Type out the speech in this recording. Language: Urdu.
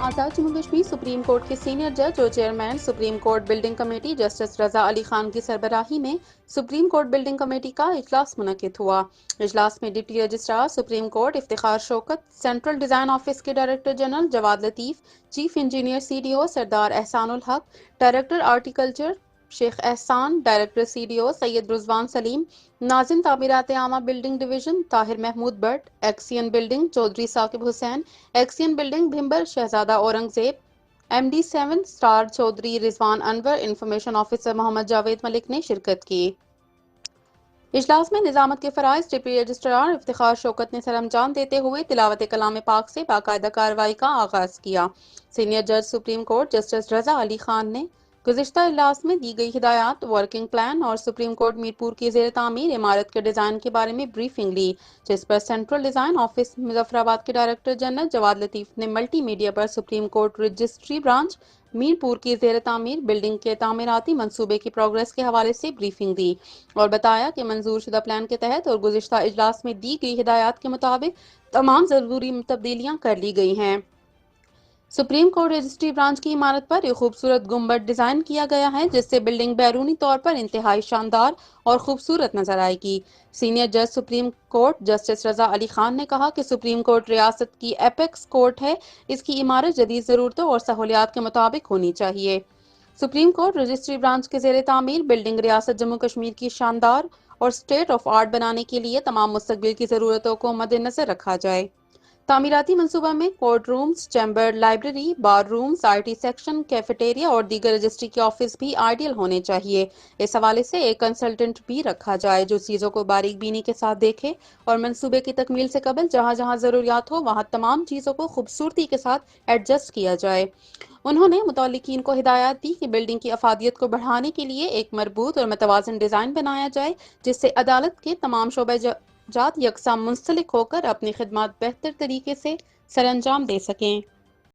آزاد جموں کشمیر سپریم کورٹ کے سینئر جج اور chairman supreme court building committee justice Raza Ali Khan کی سربراہی میں سپریم کورٹ بلڈنگ کمیٹی کا اجلاس منعقد ہوا۔ اجلاس میں deputy registrar supreme court Iftikhar Shaukat, central design office کے director general Jawad Latif, chief engineer C D O Sardar Ehsan الحق، ڈائریکٹر آرٹیکلچر شیخ احسان، ڈائریکٹر سی ڈی او سید رضوان سلیم، ناظم تعمیرات عامہ building division Tahir Mahmood Butt, XEN building Chaudhry Saqib Hussain, XEN building Bhimber Shahzada Aurangzeb, M D 7 star Chaudhry Rizwan Anwar, information officer Muhammad Javed Malik نے شرکت کی۔ اجلاس میں نظامت کے فرائض ڈپٹی رجسٹرار افتخار شوکت نے سر انجام دیتے ہوئے تلاوت کلام پاک سے باقاعدہ کارروائی کا آغاز کیا۔ سینئر جج supreme court justice Raza Ali Khan نے گزشتہ اجلاس میں دی گئی ہدایات، ورکنگ پلان اور سپریم کورٹ میرپور کی زیر تعمیر عمارت کے ڈیزائن کے بارے میں بریفنگ لی، جس پر central design office Muzaffarabad کے ڈائریکٹر جنرل جواد لطیف نے ملٹی میڈیا پر supreme court registry branch Mirpur کی زیر تعمیر بلڈنگ کے تعمیراتی منصوبے کی پروگرس کے حوالے سے بریفنگ دی اور بتایا کہ منظور شدہ پلان کے تحت اور گزشتہ اجلاس میں دی گئی ہدایات کے مطابق تمام ضروری تبدیلیاں کر لی گئی ہیں۔ سپریم کورٹ رجسٹری برانچ کی عمارت پر ایک خوبصورت گنبد ڈیزائن کیا گیا ہے، جس سے بلڈنگ بیرونی طور پر انتہائی شاندار اور خوبصورت نظر آئے گی۔ سینئر جج supreme court justice Raza Ali Khan نے کہا کہ سپریم کورٹ ریاست کی ایپیکس کورٹ ہے، اس کی عمارت جدید ضرورتوں اور سہولیات کے مطابق ہونی چاہیے۔ سپریم کورٹ رجسٹری برانچ کے زیر تعمیر بلڈنگ ریاست جموں کشمیر کی شاندار اور اسٹیٹ آف آرٹ بنانے کے لیے تمام مستقبل کی ضرورتوں کو مد نظر رکھا جائے۔ تعمیراتی منصوبہ میں court rooms, chamber, library, bar rooms, I T section, cafeteria اور دیگر رجسٹری کے آفس بھی آئیڈیل ہونے چاہیے۔ اس حوالے سے ایک کنسلٹنٹ بھی رکھا جائے جو چیزوں کو باریک بینی کے ساتھ دیکھے اور منصوبے کی تکمیل سے قبل جہاں جہاں ضروریات ہو وہاں تمام چیزوں کو خوبصورتی کے ساتھ ایڈجسٹ کیا جائے۔ انہوں نے متعلقین کو ہدایت دی کہ بلڈنگ کی افادیت کو بڑھانے کے لیے ایک مربوط اور متوازن ڈیزائن بنایا جائے، جس سے عدالت کے تمام شعبہ جات یکساں منسلک ہو کر اپنی خدمات بہتر طریقے سے سر انجام دے سکیں۔